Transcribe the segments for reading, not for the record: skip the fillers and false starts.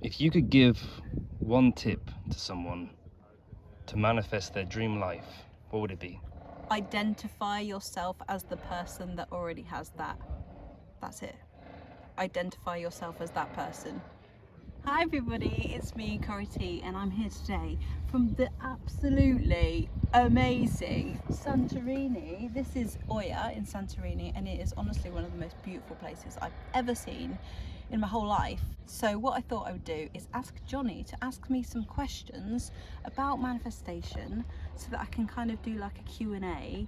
If you could give one tip to someone to manifest their dream life, what would it be? Identify yourself as the person that already has that. That's it. Identify yourself as that person. Hi everybody, it's me, Corey T, and I'm here today from the absolutely amazing Santorini. This is Oya in Santorini, and it is honestly one of the most beautiful places I've ever seen in my whole life. So what I thought I would do is ask Johnny to ask me some questions about manifestation so that I can kind of do like a Q&A.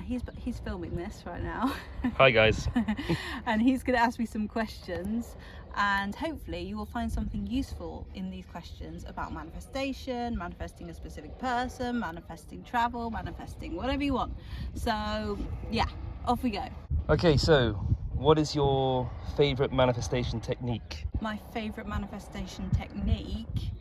He's filming this right now. Hi guys. And he's going to ask me some questions, and hopefully you will find something useful in these questions about manifestation, manifesting a specific person, manifesting travel, manifesting whatever you want. So yeah, off we go. Okay, so what is your favorite manifestation technique? My favorite manifestation technique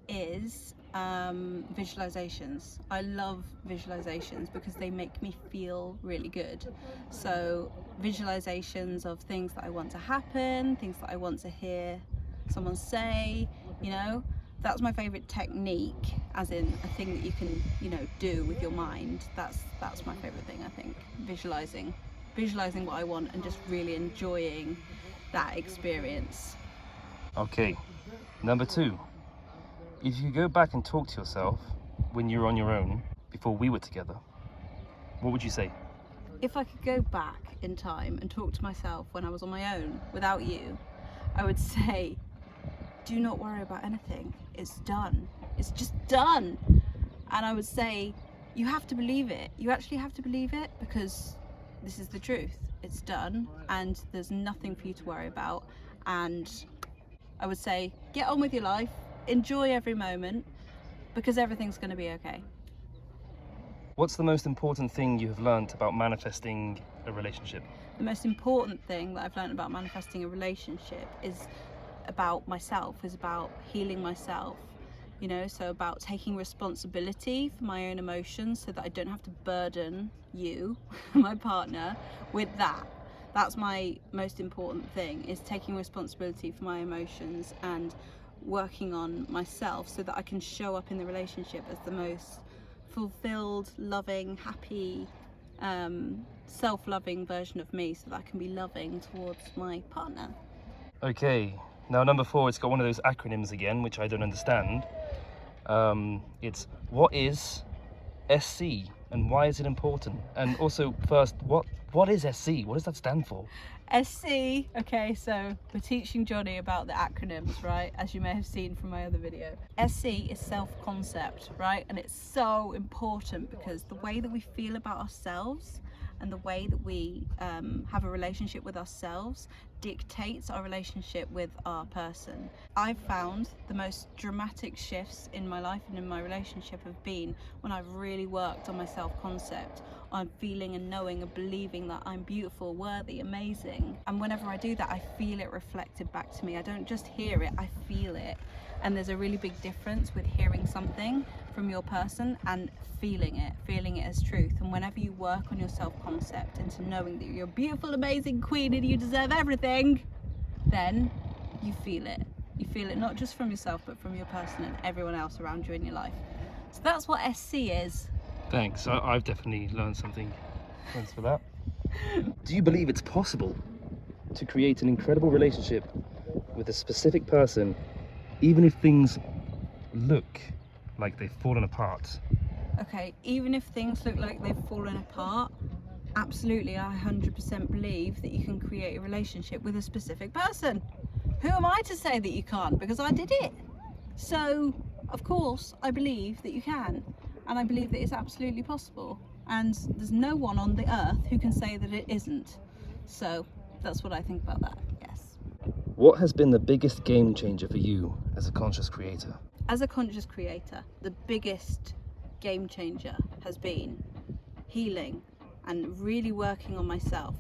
is visualizations. I love visualizations because they make me feel really good. So visualizations of things that I want to happen, things that I want to hear someone say, you know, that's my favorite technique, as in a thing that you can, you know, do with your mind. That's my favorite thing, I think. Visualizing what I want and just really enjoying that experience. Okay, number 2. If you go back and talk to yourself when you were on your own, before we were together, what would you say? If I could go back in time and talk to myself when I was on my own without you, I would say, do not worry about anything. It's done. It's just done. And I would say, you have to believe it. You actually have to believe it, because this is the truth. It's done and there's nothing for you to worry about. And I would say, get on with your life. Enjoy every moment, because everything's going to be okay. What's the most important thing you have learned about manifesting a relationship? The most important thing that I've learned about manifesting a relationship is about myself, is about healing myself, you know, so about taking responsibility for my own emotions so that I don't have to burden you, my partner, with that. That's my most important thing, is taking responsibility for my emotions and working on myself so that I can show up in the relationship as the most fulfilled, loving, happy, self-loving version of me, so that I can be loving towards my partner. Okay, now number 4, it's got one of those acronyms again, which I don't understand. It's, what is SC and why is it important? And also, first, what is SC? What does that stand for? SC, okay, so we're teaching Johnny about the acronyms, right? As you may have seen from my other video. SC is self-concept, right? And it's so important because the way that we feel about ourselves and the way that we have a relationship with ourselves dictates our relationship with our person. I've found the most dramatic shifts in my life and in my relationship have been when I've really worked on my self-concept, on feeling and knowing and believing that I'm beautiful, worthy, amazing. And whenever I do that, I feel it reflected back to me. I don't just hear it, I feel it. And there's a really big difference with hearing something from your person and feeling it as truth. And whenever you work on your self-concept into knowing that you're a beautiful, amazing queen and you deserve everything, then you feel it. You feel it not just from yourself, but from your person and everyone else around you in your life. So that's what SC is. Thanks, I've definitely learned something. Thanks for that. Do you believe it's possible to create an incredible relationship with a specific person, even if things look like they've fallen apart? Okay, even if things look like they've fallen apart, absolutely, I 100% believe that you can create a relationship with a specific person. Who am I to say that you can't? Because I did it. So, of course, I believe that you can. And I believe that it's absolutely possible. And there's no one on the earth who can say that it isn't. So, that's what I think about that, yes. What has been the biggest game changer for you as a conscious creator? As a conscious creator, the biggest game changer has been healing and really working on myself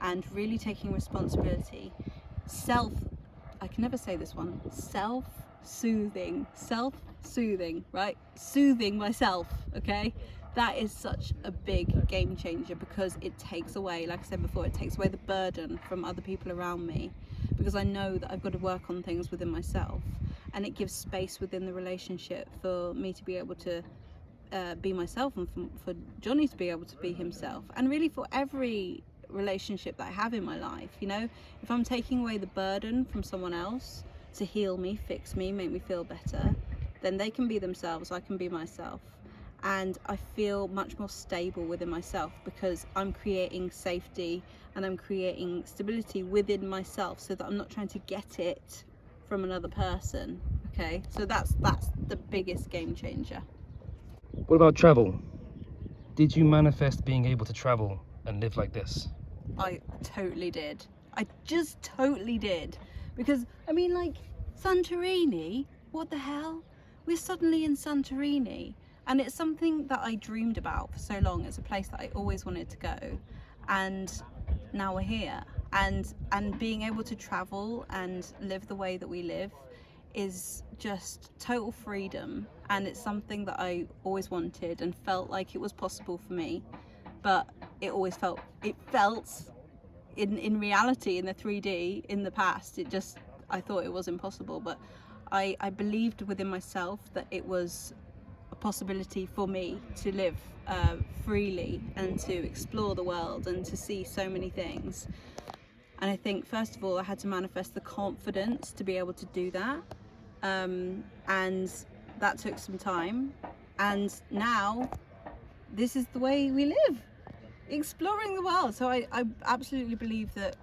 and really taking responsibility. I can never say this one, self-soothing, right? Soothing myself, okay? That is such a big game changer because it takes away, like I said before, it takes away the burden from other people around me. because I know that I've got to work on things within myself, and it gives space within the relationship for me to be able to be myself, and for Johnny to be able to be himself, and really for every relationship that I have in my life. You know, if I'm taking away the burden from someone else to heal me, fix me, make me feel better, then they can be themselves, I can be myself, and I feel much more stable within myself because I'm creating safety and I'm creating stability within myself, so that I'm not trying to get it from another person. Okay, so that's the biggest game changer. What about travel? Did you manifest being able to travel and live like this? I totally did. I just totally did. Because, I mean, like, Santorini, what the hell? We're suddenly in Santorini. And it's something that I dreamed about for so long. It's a place that I always wanted to go. And now we're here. And being able to travel and live the way that we live is just total freedom. And it's something that I always wanted and felt like it was possible for me. But it felt in reality, in the 3D, in the past, I thought it was impossible, but I believed within myself that it was a possibility for me to live freely and to explore the world and to see so many things. And I think, first of all, I had to manifest the confidence to be able to do that, and that took some time, and now this is the way we live, exploring the world. So I absolutely believe that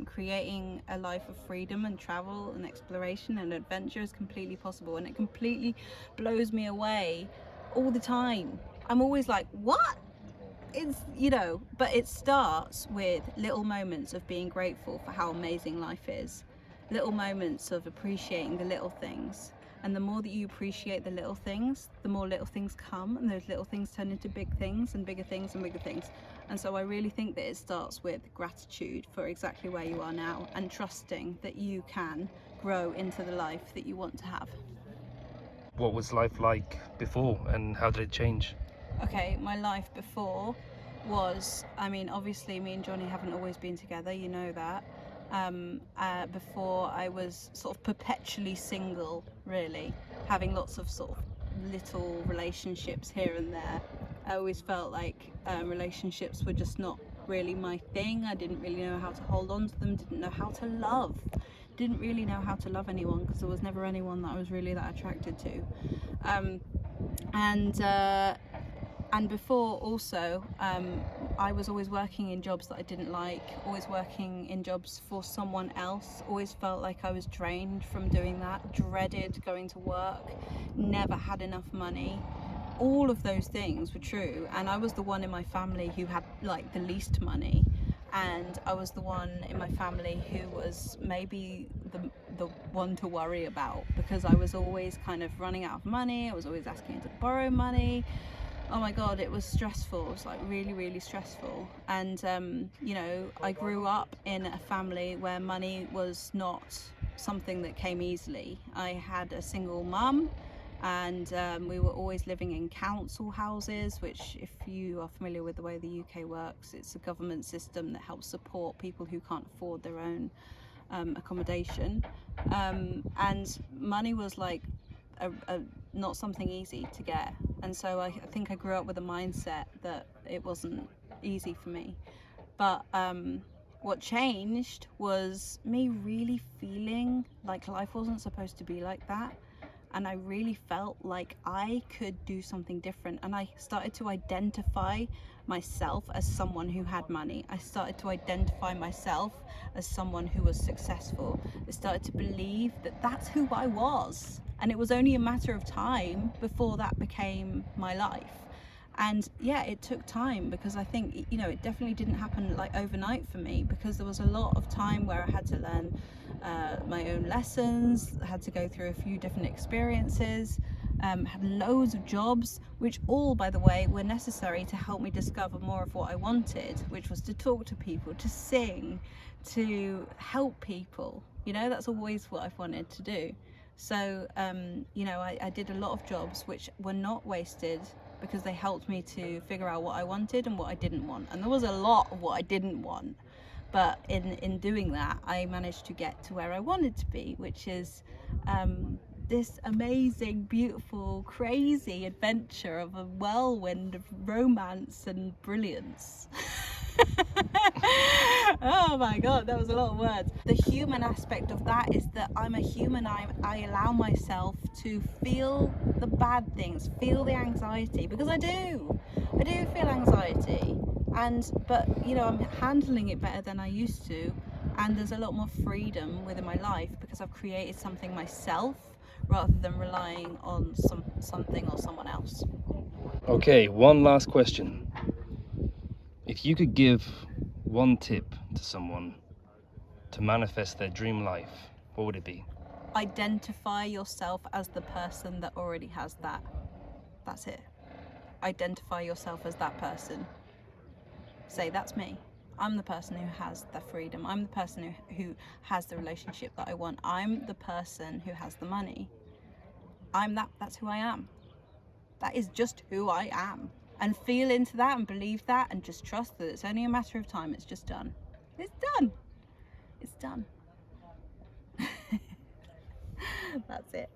creating a life of freedom and travel and exploration and adventure is completely possible, and it completely blows me away all the time. I'm always like, what? It's, you know, but it starts with little moments of being grateful for how amazing life is, little moments of appreciating the little things. And the more that you appreciate the little things, the more little things come, and those little things turn into big things and bigger things and bigger things. And so I really think that it starts with gratitude for exactly where you are now, and trusting that you can grow into the life that you want to have. What was life like before, and how did it change? Okay, my life before was, I mean, obviously me and Johnny haven't always been together, you know that. Before I was sort of perpetually single, really, having lots of sort of little relationships here and there. I always felt like relationships were just not really my thing. I didn't really know how to hold on to them, didn't know how to love, didn't really know how to love anyone, because there was never anyone that I was really that attracted to. And before also, I was always working in jobs that I didn't like, always working in jobs for someone else, always felt like I was drained from doing that, dreaded going to work, never had enough money. All of those things were true, and I was the one in my family who had like the least money, and I was the one in my family who was maybe the one to worry about, because I was always kind of running out of money, I was always asking to borrow money. Oh my god, it was stressful. It was like really, really stressful. And you know, I grew up in a family where money was not something that came easily. I had a single mum, and we were always living in council houses, which, if you are familiar with the way the UK works, it's a government system that helps support people who can't afford their own accommodation. And money was like not something easy to get, and so I think I grew up with a mindset that it wasn't easy for me. But what changed was me really feeling like life wasn't supposed to be like that, and I really felt like I could do something different, and I started to identify myself as someone who had money. I started to identify myself as someone who was successful. I started to believe that that's who I was, and it was only a matter of time before that became my life. And yeah, it took time, because I think, you know, it definitely didn't happen like overnight for me, because there was a lot of time where I had to learn my own lessons, I had to go through a few different experiences, had loads of jobs, which all, by the way, were necessary to help me discover more of what I wanted, which was to talk to people, to sing, to help people. You know, that's always what I've wanted to do. So you know, I did a lot of jobs which were not wasted, because they helped me to figure out what I wanted and what I didn't want. And there was a lot of what I didn't want, But in doing that, I managed to get to where I wanted to be, which is this amazing, beautiful, crazy adventure of a whirlwind of romance and brilliance. Oh my god, that was a lot of words. The human aspect of that is that I'm a human. I allow myself to feel the bad things, feel the anxiety, because I do feel anxiety, but you know, I'm handling it better than I used to, and there's a lot more freedom within my life because I've created something myself rather than relying on something or someone else. Okay, one last question. If you could give one tip to someone to manifest their dream life, what would it be? Identify yourself as the person that already has that. That's it. Identify yourself as that person. Say, that's me. I'm the person who has the freedom. I'm the person who has the relationship that I want. I'm the person who has the money. That's who I am. That is just who I am. And feel into that and believe that and just trust that it's only a matter of time. It's just done. It's done. It's done. That's it.